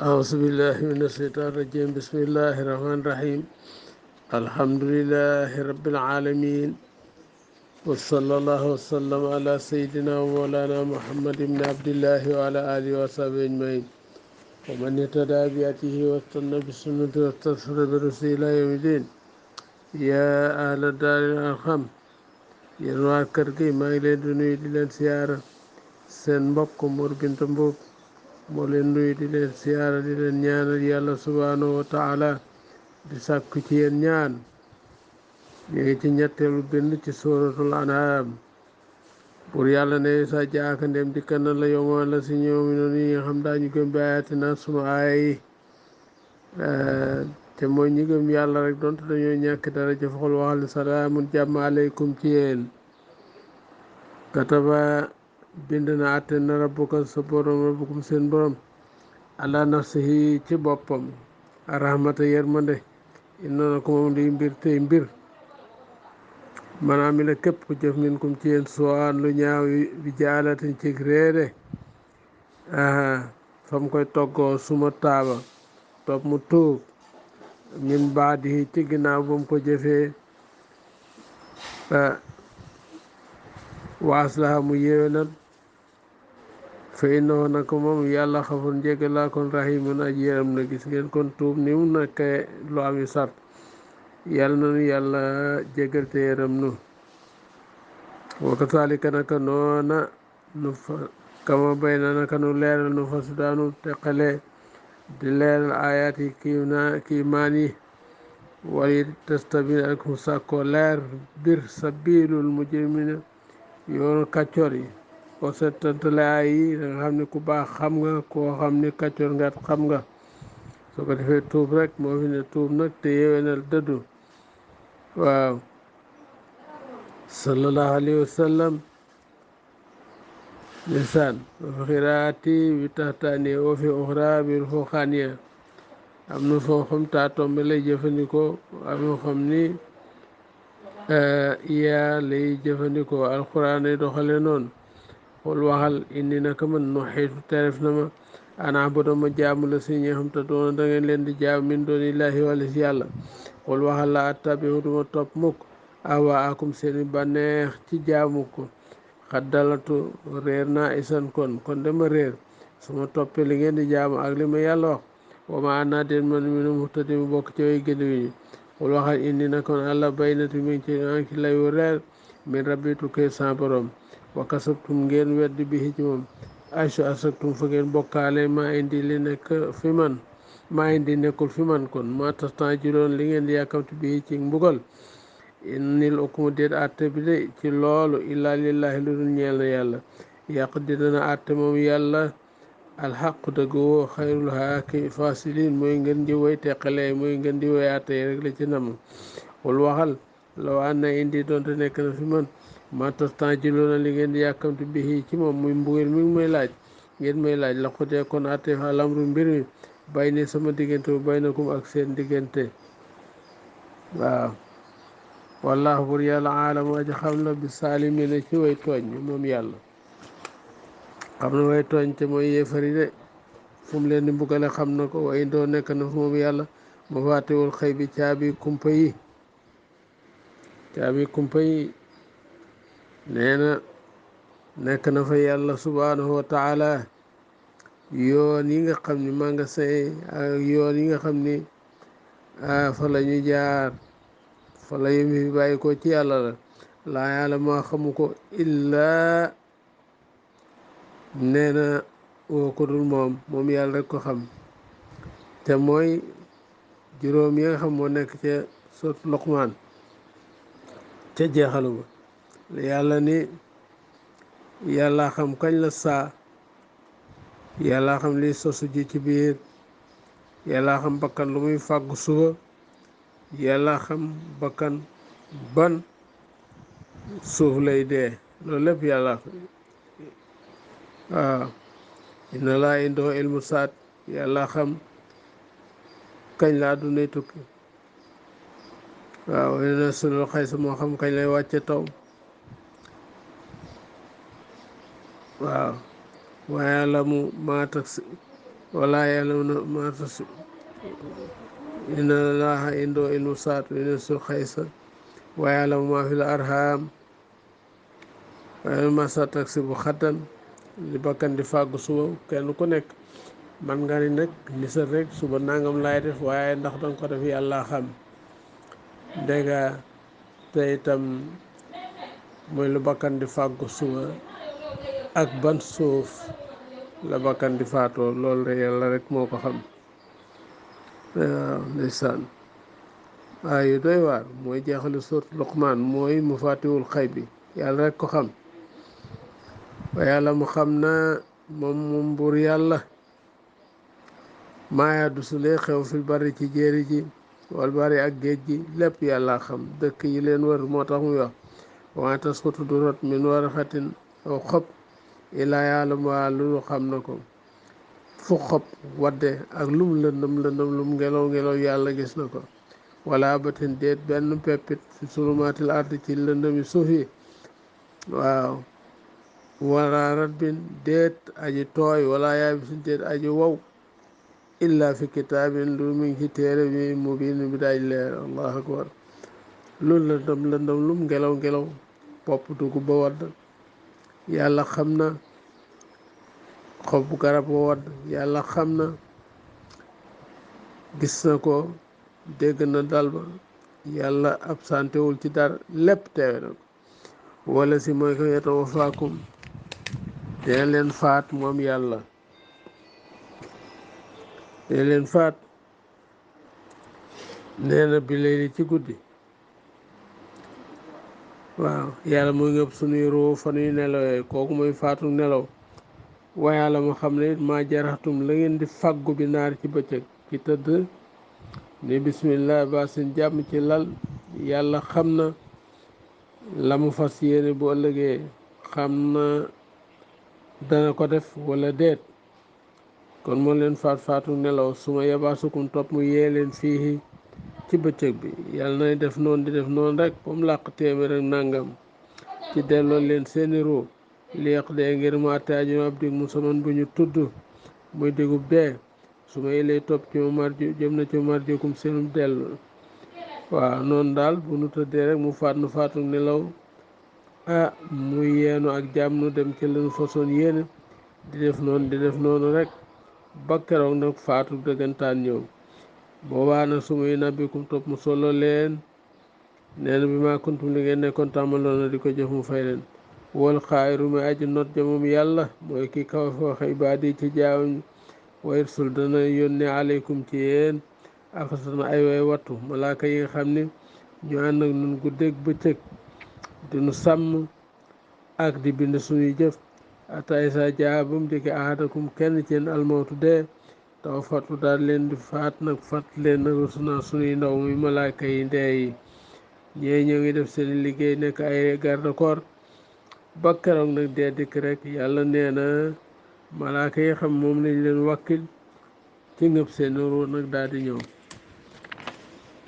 أعوذ بالله من الشيطان الرجيم. بسم الله الرحمن الرحيم. الحمد لله رب العالمين، وصلى الله وسلم على سيدنا ومولانا محمد بن عبد الله وعلى آله وصحبه أجمعين، ومن اهتدى بهديه واستنى بسنته واستغفر برسله إلى يوم الدين. يا أهل الدار الأرحم، yéen waa kër gi maa ngi leen di nuyu di leen siyaara. seen mbokk Mor Binta Mbuub moo leen nuyu di leen siyaara, di leen ñaanal yàlla subhaanahu wa taala, di sàkku ci yéen ñaan. ñu ngi ci ñetteelu bind ci suratul an'am. pour yàlla ne sa jaaka ndem dikka na la yomoo la si ñoom noonu yi nga xam daañu gëm bi ayatina sunu aaya yi. te mooy ñi gëm yàlla rek donte dañoo ñàkk dara jëfaxul waxal salaamun jàmm aleykum ci yéen. kataba bind na àtte na rabbuka sa borom, rabbukum seen borom, ala nafsihi ci boppam rahmata yërmande. inna na ko moom liy mbir tey mbir maanaam mi la képp ku jëf min kum ci yéen suwaan lu ñaaw bi jaalatin ci réere fam koy toggoo suma taaba topp mu tuub min baadi ci ginnaaw ba mu ko jëfee wa aslaha mu yéwénal fa innahu naka moom yàlla xafur njéggal laa kon rahimun aji yërëm na. gis ngeen kon tuub ni mu nekkee lu am yu sart. yàlla nanu yàlla jéggal te yërëm nu. wa kazalika naka noona nu fa kama bay na naka nu leeral nu fa su daanu teqale di leeral ayaat yi kiimaan yi wali tastabin ak mu sàkkoo leer bir sabilul mujrimina yoonu kàccoor yi. boo seetantale ay yi da nga xam ne ku baax xam nga, koo xam ne kàccoor nga xam nga. soo ko defee tuub rek moo fi ne, tuub nag te yéwénal dëddu. waaw sallallahu alayhi wa sallam lisaan wa fi xiraati bi taxtaani wa fi uxra bil fuxaaniya. am na foo xam taa tombe lay jëfandikoo, am na xam ni yaa lay jëfandikoo. alquran ay doxale noonu. xool waxal indi naka man no xeetu teref na ma ana abada ma jaamu la si ñi xam te doona da ngeen leen di jaam min doonillaahi wala si yàlla. xool waxal la attabiu duma topp mukk ahwaakum seeni bànneex ci jaamu ko. xaddalatu réer naa isan kon dama réer su ma toppee li ngeen di jaamu ak li ma yàlla wax. wa ma ana den man minu muhtadi mu bokk ci way gënd wi ñi. xool waxal indi na kon àlla baynati mi ngi ci layu reer min rabbi tukkee sa borom. wa kasabtum ngeen weddi bi ci moom aysu asaktum fa ngeen bokkaale maa indi li nekk fi man maa indi nekkul fi man. kon ma tastanjiloon li ngeen di yàkkamti bi ci mbugal. innil hukmu déet àtte bi de ci loolu illaa lillahi lu dul ñeel na yàlla. yàq di dana àtte moom yàlla alxaqu dëgg woo xayrul haaki fasilin mooy ngeen di woy teqalee, mooy ngeen di woy àtte yi rek la ci nam. xul waxal law an na indi doonte nekk na fi man ma tastanjiloona li ngeen di yàkkamti bi ci moom muy mbugal mi ngi may laaj, ngeen may laaj la xutee kon àtte fa lamru mbir mi bay ni sama diggante bu baynakum ak seen diggante. waaw wallaahu bur yàlla aalamu aji xam la bi saalimina ci way tooñ moom yàlla xam na way tooñ te mooy yéefari de. fu mu leen di mbugale xam na ko. way doo nekk na fu moom yàlla ma faatewul xëy bi caabi kumpa yi. caabi kumpa yi nee na nekk na fa yàlla subhanahu wa taala. yoon yi nga xam ni magasin ak yoon yi nga xam ni fa la ñu jaar fa la yëmi fi bàyyi ko ci yàlla la. laa yàlla maa xamu ko illaa nee na woo ko dul moom yàlla rek ko xam. te mooy juróom yi nga xam moo nekk ca sot Luqmaan ca jeexalu ba yàlla ni yàlla xam kañ la saa, yàlla xam li sosu ji ci biir, yàlla xam bakkan lu muy fàggu suba, yàlla xam bakkan ban suuf lay dee. loolu lépp yàlla waaw inna laa indoo ilmu saat. yàlla xam kañ la àddunay tukki. waaw na sulul xay sa moo xam kañ lay wàcce taw. waaw waaye yàlla mu maa tax wala ya'lamuna ma tas inna allaha indahu ilmu saati wa yunazzilu xaysa wa ya'lamu ma fil arham wa ya'lamu ma sa taksibu xaddan li bakkan di fàggu suba kenn ku nekk man nga ni nag nisal rek suba nangam laay def waaye ndax danga ko def yàlla xam dégga te itam mooy lu bakkan di fàggu suba ak ban suuf la bakkan di faatoo loolu rek yàlla rek moo ko xam. waaw ndeysaan waaye yu doy waar mooy jeexalu surat Luqmaan mooy mu fàttiwul xay bi yàlla rek ko xam wa yàlla mu xam na moom buur yàlla maaya du sulee xew fil bari ci jéeri ji wal bari ak géej gi lépp yàlla xam dëkk yi leen wër moo tax muy wax wa tasqutu du rot min waraqatin aw xob illaa ya'lamuhaa lu xam na ko fu xob wadde ak lum lëndëm lëndëm lum ngelaw ngelaw yàlla gis na ko wala batin déet benn peppit fi sulumaatil ardi ci lëndëmi suuf yi waaw wala ratbin déet aji tooy wala yaabisin déet aji wow illa fi kitaabin lu mu ngi ci téere bi mubiin bi daaj leer allahu akbar lu lëndëm lëndëm lum ngelaw ngelaw popp dugub ba wadd yàlla xam na xob garab ba wadd yàlla xam na gis na ko dégg na dal ba yàlla absentewul ci dara lépp teewe na ko wala si mooy ko yatawafaakum dina leen faat moom yàlla dina leen faat nee na bi layli ci guddi waaw yàlla mooy ngëpp sunuy ruu fa nuy nelawee kooku mooy faatu nelaw waaye yàlla mu xam ne maa jaraxtum la ngeen di fàggu bi naar ci bëccëg ci tëdd ne bismillah ba seen jàmm ci lal yàlla xam na la mu fas yéene bu ëllëgee xam na dana ko def wala déet kon moo leen faatu nelaw su ma yabaasukum topp mu yee leen fii ci bëccëg bi yàlla nay def noonu di def noonu rek ba mu làq téeméer ak nàngam ci delloo leen seeni ruu li yàq dee ngir mu àtte aju ab dig mu saman bu ñu tudd muy digub dee su ma ilay topp ci ma marju jëm na ci marjukum seenum dellu waaw noonu daal bu nu tëddee rek mu faat nu faatu nelaw mu yeenu ak jàmm nu dem ci lañu façon yéene di def noonu rek ba keroog nag faatu dëggantaan ñëw boobaa nag su muy nabbikum topp mu solo leen nee na bi maa kuntum li ngeen nekkoon tàmbaloon na di ko jëf mu fay leen wal xaayiru mi aji not ja moom yàlla mooy ki kaw fi waxe ibaadi ci jaawam wa irsul dana yónne aleykum ci yéen afasana ay way wattu malaaka yi nga xam ni ñu ànd ak nun guddeeg bëccëg dinu sàmm ak di bind suñuy jëf atay sa jaa ba mu dikki ahadakum kenn ci yéen almawtu dee taw fatu daal leen di faat nag fat leen nag suna suñuy ndaw muy malaaka yi ndee yi ñee ñoo ngi def seen liggéey nekk ay garde corps ba keroog nag dee dikk rek yàlla nee na malaaka yi xam moom lañ leen wakkil ci ngëb seen ruur nag daal di ñëw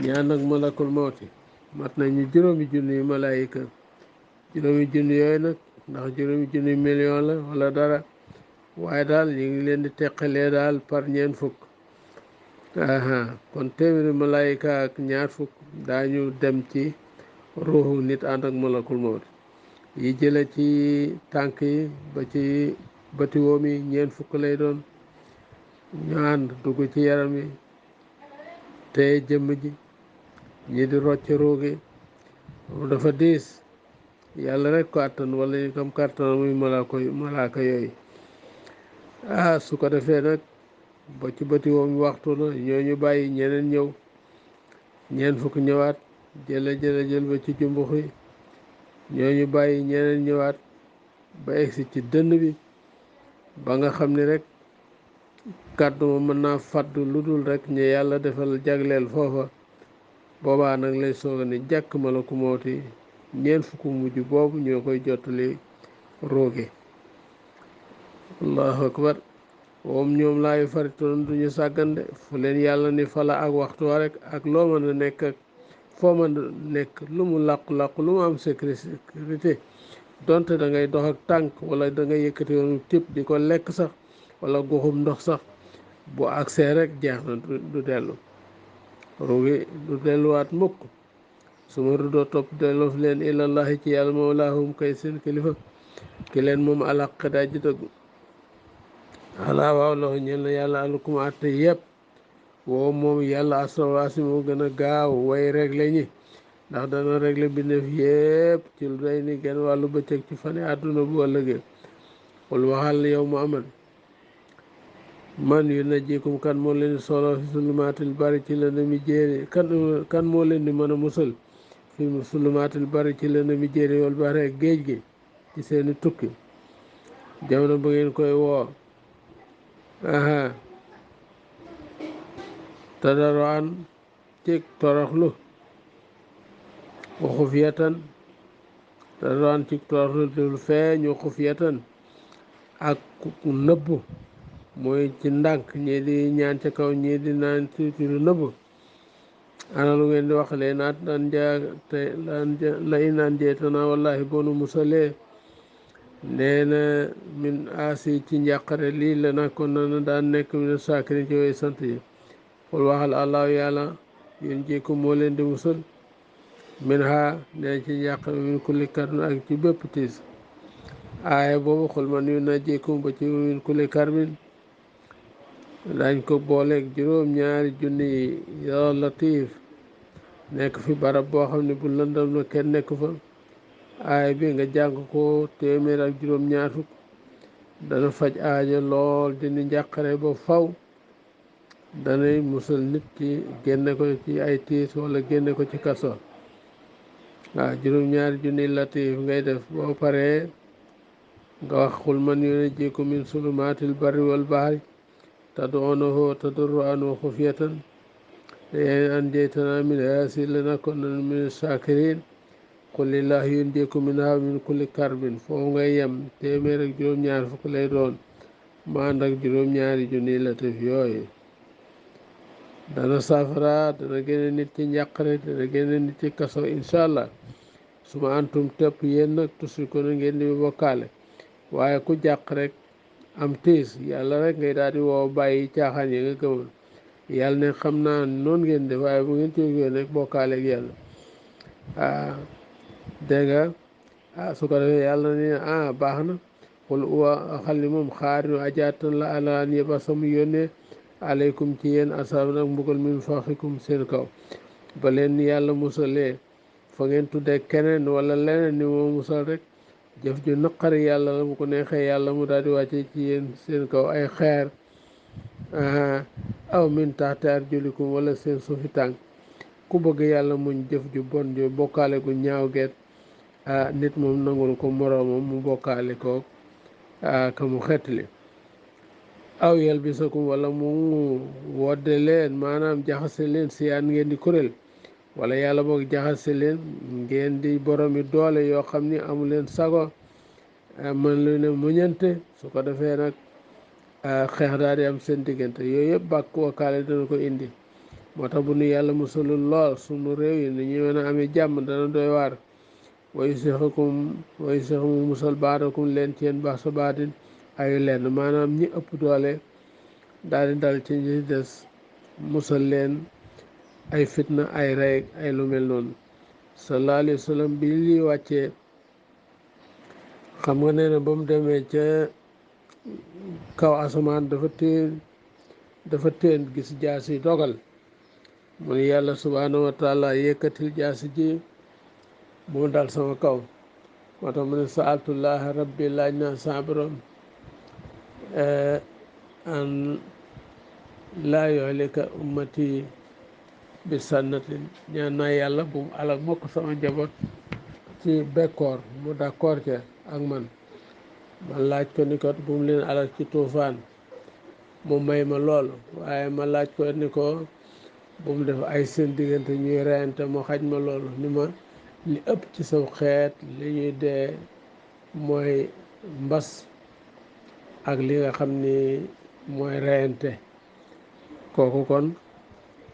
ñaan nag malakul mawti mat nañu juróomi junni malaayika juróomi junni yooyu nag ndax juróomi junni million la wala dara waaye daal ñu ngi leen di teqalee daal par ñeent fukk kon téeméeri malaayika ak ñaar fukk daañu dem ci ruuxu nit ànd ak malakul mawti yi jële ci tànk yi ba ci bëti woom yi ñeent fukk lay doon ñu ànd dugg ci yaram yi te jëmm ji ñi di rocc ruugi dafa diis yàlla rek ko àttan wala ñu kam kàttan muy malaaka yooyu su ko defee nag ba ci bëti woom yi waxtu na ñooñu bàyyi ñeneen ñëw ñeent fukk ñëwaat jël ba ci jumbux yi ñooñu bàyyi ñeneen ñëwaat ba egsi ci dënn bi ba nga xam ni rek kàddu ma mën naa fàddu lu dul rek ñu yàlla defal jagleel foofa boobaa nag lay sooga ni jàkk malaku mawti ñeent fukk mujj boobu ñoo koy jottali rooge allahu akbar moom ñoom laayu faritoon duñu sàggande fu leen yàlla ni fala ak waxtu wa rek ak loo mën a nekk ak foo mën a nekk lu mu làqu-làqu lu mu am sécurité donte da ngay dox ak tànk wala da ngay yëkkati woon tip di ko lekk sax wala guxum ndox sax bu agsee rek jeex na du dellu ruugi du delluwaat mukk su ma rudoo topp delloof leen ilallahi ci yàlla mawlaahum kay seen kilifa ki leen moom alaq daa ji dëgg alaa waaw loxo ñeel na yàlla alukum àtte yëpp woo moom yàlla asrawaasi moo gën a gaaw way réglé ñi ndax dana réglé bindeef yëpp ci lu day ni genn wàllu bëccëg ci fane àdduna bu ëllëgee xul waxal yow Muhammad man yu najjikum kan moo leen di solo fi sulumaatil bari ci lëndëmi jéeri kan moo leen di mën a musal fi sulumaatil bari ci lëndëmi jéeri wal bare géej gi ci seeni tukki jamono ba ngeen koy woo aha tadarruan cig toroxlu wa xufiyatan tadarruan cig toroxlu dul feeñ wa xufiyatan ak nëbbu mooy ci ndànk ñii di ñaan ca kaw ñii di naan ci lu nëbb ana lu ngeen di wax lee naat daan jaa te la i naan jeetana wallahi bonu musalee nee na min aasi ci njàqare lii la nakkoon na daan nekk min saakiri ci yooyu sant yi xul waxal allahu yàlla yéen jékku moo leen di musal min ha nee ci njàqare min kulli karbin ak ci bépp tiis aaya boobu xul man yu na jékkum ba ci min kulli karbin dañ ko booleeg juróom-ñaari junni yi yoo latiif nekk fi barab boo xam ne bu lëndam na kenn nekk fa aaya bi nga jàng ko téeméer ak juróom-ñaar fukk dana faj aajo lool dindi njàqare ba faw danay musal nit ci génne ko ci ay tiis wala génne ko ci kaso waaw juróom-ñaari junni latiif ngay def boo paree nga wax xul man yunajjikum min sulumaatil barri wal bahri tad'uunahu tadarru'an wa xufyatan la-in anjaytanaa min haadihi lanakuunanna mina shaakiriin qul lillaahi yunajjiikum minhaa min kulli karbin foofu ngay yem téeméer ak juróom-ñaar fukk lay doon ma ànd ak juróom-ñaari junni latif yooyu dana saafara dana génne nit ci njàqare dana génne nit ci kaso incha allah su ma antum tëpp yéen nag tusriku na ngeen di bokkaale waaye ku jàq rek am tiis yàlla rek ngay daal di woo bàyyi caaxaan yi nga gëmoon yàlla ne xam naa noonu ngeen def waaye bu ngeen ci jógee rek bokkaale ak yàlla dégg nga su ko defee yàlla ne baax na xul uwa xal ni moom xaar ñu ajaatan la ala an yebasa mu yónnee aleykum ci yéen asaab nag mbugal min fawqikum seen kaw ba leen yàlla musalee fa ngeen tuddee keneen wala leneen ni moo musal rek jëf ju naqari yàlla la bu ko neexee yàlla mu daal di wàcce ci yéen seen kaw ay xeer aw min taxti arjulikum wala seen suufi tànk ku bëgg yàlla muñ jëf ju bon ju bokkaale gu ñaaw geet nit moom nangul ko moroomam mu bokkaale ko ka mu xettali aw yalbisakum wala mu wodde leen maanaam jaxase leen siyaan ngeen di kuréel wala yàlla boog jaxase leen ngeen di boromi doole yoo xam ni amu leen sago mën lu ne muñante su ko defee nag xeex daal di am seen diggante yooyu yëpp bàkk wakkaale dana ko indi moo tax bu nu yàlla musalul lool sunu réew yi ni ñu mën a amee jàmm dana doy waar wayu sexu mu musal baadakum leen ci yéen baax sa baatin ayu lenn maanaam ñi ëpp doole daal di dal ci ñi des musal leen ay fitna ay rey ay lu mel noonu sallallahu alayhi wa sallam bi lii wàccee xam nga nee na ba mu demee ca kaw asamaan dafa teen gis jaasi dogal mu ne yàlla subhaanahu wa taala yëkkatil jaasi ji mu dal sama kaw moo tax mu ne saaltullaha rabbi laaj naa sa borom an laa yuhlika ummati bi sannatin ñaan naa yàlla bu mu alak mokk sama njaboot ci bekkoor mu d'accord ca ak man laaj ko ni ko bu mu leen alak ci tuufaan mu may ma loolu waaye ma laaj ko ni ko bu mu def ay seen diggante ñuy reyante mu xaj ma loolu ni ma li ëpp ci saw xeet li ñuy dee mooy mbas ak li nga xam ni mooy reyante kooku kon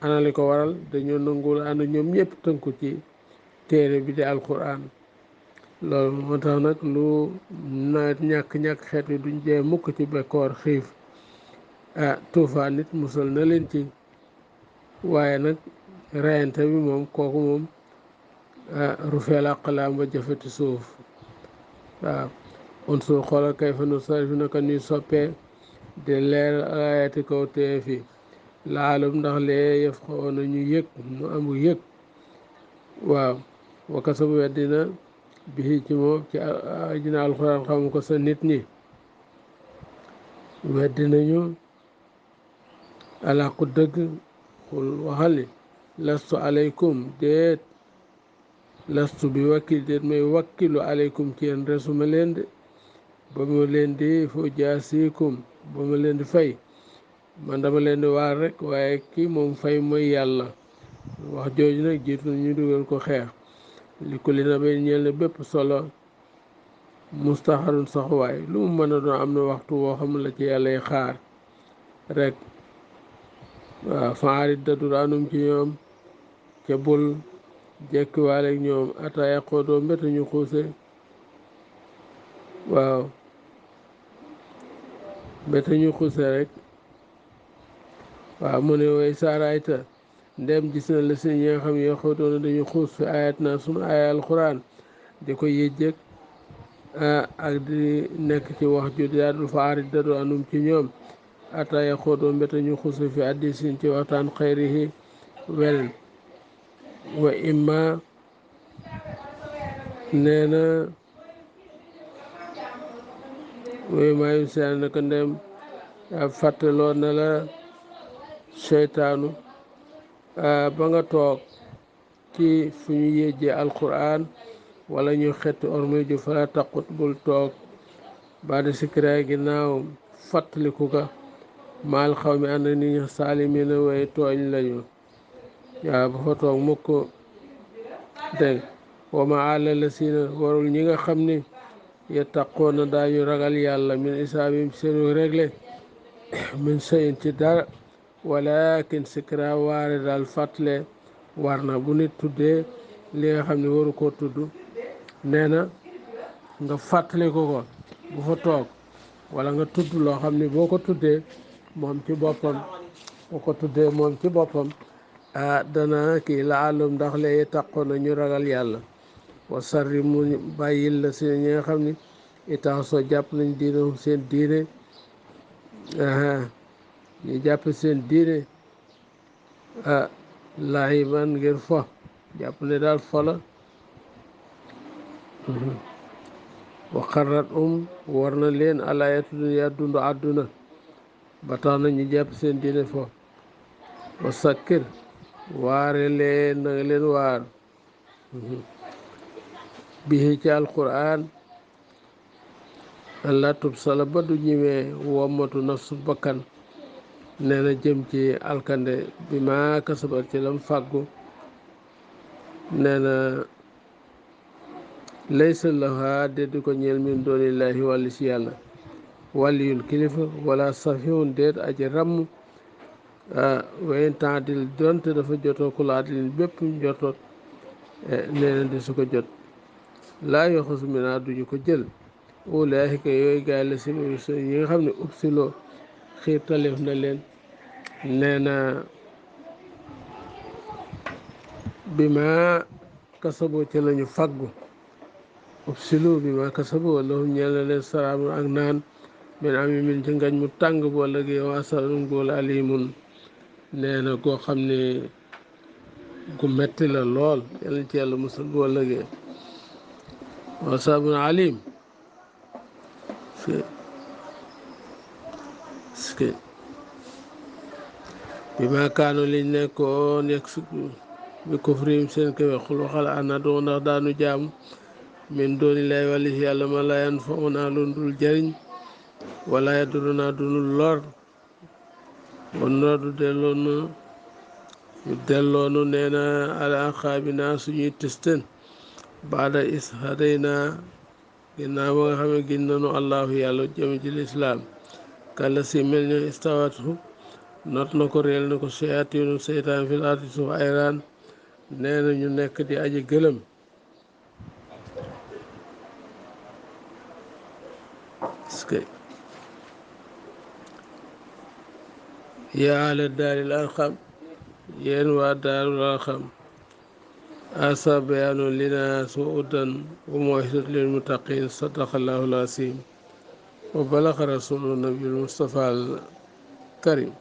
ana li ko waral dañoo nangul ànd ñoom ñëpp tënku ci téere bi di alquran loolu moo tax nag lu nawet ñàkk-ñàkk xeet yi duñ jee mukk ci bekkoor xiif tuufaan nit musal na leen ci. waaye nag reyante bi moom kooku moom rufeel aqlaam ba jëfati suuf. waaw unsur xoolal kayfa nusarrifu naka ñuy soppee di leer ayati kaw tee fi laalum ndax lee yëf xawoon na ñu yëg mu amu yëg. waaw wakasa bu weddina bi ci moom ci ajina alxuraan xamu ko sa nit ñi weddi nañu alaqu dëgg xul waxal ni lastu aleykum déet lastu bi wakkil déet may wakkilu aleykum ci yéen resuma leen de ba ma leen di fu jaasikum ba ma leen di fay man dama leen di waar rek waaye kii moom fay mooy yàlla. wax jooju nag jiitu ñu dugal ko xeex li ko li na bay ñeel ne bépp solo mustaxarun saxuwaay lu mu mën a doon am na waxtu woo xam la ci yàlla xaar rek. waaw faarit dadur anum ci ñoom ca bul jekkiwaaleeg ñoom ataaya xoodoo mbéta ñu xuuse. waaw mbéta ñu xuuse rek. waaw mu ne way saarayta ndem gis na la si ñi nga xam yoo xoodoona dañu xuus fi ayat na sunu aaya alxuraan di ko yëjjëg ak di nekk ci wax ju daadul faarit dadur anum ci ñoom ataaya xoodoo mbéta ñu xuuse fi addisin ci waxtaan xayrihi weneen wa imma nee na wooyu maayu seen naka ndem fàttaloo na la seytaanu ba nga toog ci fu ñu yéjjee alquran wala ñu xetti ormay ju fala taqut bul toog ba di sikkiraay ginnaaw fàttaliku ka maal xaw mi ànd nit ñi saalimina way tooñ lañu. waaw ba fa toog mukk dégg wa ma àlla la sina warul ñi nga xam ni yettaqoona daañu ragal yàlla min isaabim seenu régle min sayin ci dara walakin sikra waare daal fàttale war na bu nit tuddee li nga xam ne waru koo tudd nee na nga fàttali ko bu fa toog wala nga tudd loo xam ne boo ko tuddee moom ci boppam dana kii la àllum ndax lay taqoon na ñu ragal yàlla. wa sarri mu bàyyil la si ñi nga xam ni itax soo jàpp nañ diine seen diine ñu jàpp seen diine laahiban ngir fo jàpp ne daal fo la. wa xarrat war na leen alayatu dunya dund àdduna ba tax na ñu jàpp seen diine fo. wa sakkir waare leen na nga leen waar bii ci alquran allah tub sala ba du ñëwee wommatu nafsu bakkan nee na jëm ci alkande bi ma kasabat ci lam fàggu. nee na laysa laha déet di ko ñeel min doonillaahi wàlli ci yàlla wàlliyun kilifa wala safihun déet aji ràmm wayen temps dil donte dafa jotoo ku la adilin bépp jotoot nee na di su ko jot laa yoxasu mina duñu ko jël ulaahika yooyu gaay la si ñi nga xam ne ubsiloo xiir talif na leen. nee na bi ma kasaboo ci lañu faggu ubsilu bi ma kasaboo lahum ñeel na leen saraamun ak naan min ami min ci ngañ mu tàng boo lëgee waa salun góol alimun nee na koo xam ne gu metti la lool yàlla ci yàlla musal boo lëgee waa sabun alim bi ma kaano liñ nekkoon yegg si bi kufrim seen kawe xul waxal ana doo ndax daanu jaamu min dooni lay wàlli si yàlla ma layan fa una lu dul jëriñ wala yaduruna dunul lor. wan noodu delloonu nee na ala xaabina suñuy tësten baada is hadayna ginnaaw ba nga xam ne gin nanu allahu yàlla jëm ci lislaam kàlla si mel ni istawatu not na ko réel na ko seytaanu seytaan fil ardi suuf ayraan nee na ñu nekk di aji gëlëm. yaa ahla daaril arqam yéen waa daarul arqam asa bayaanu linaas wa udan wa maw'izatan lil muttaqin sadaqallahu al-aziim wa balaga rasulu nabiyyul mustafa al karim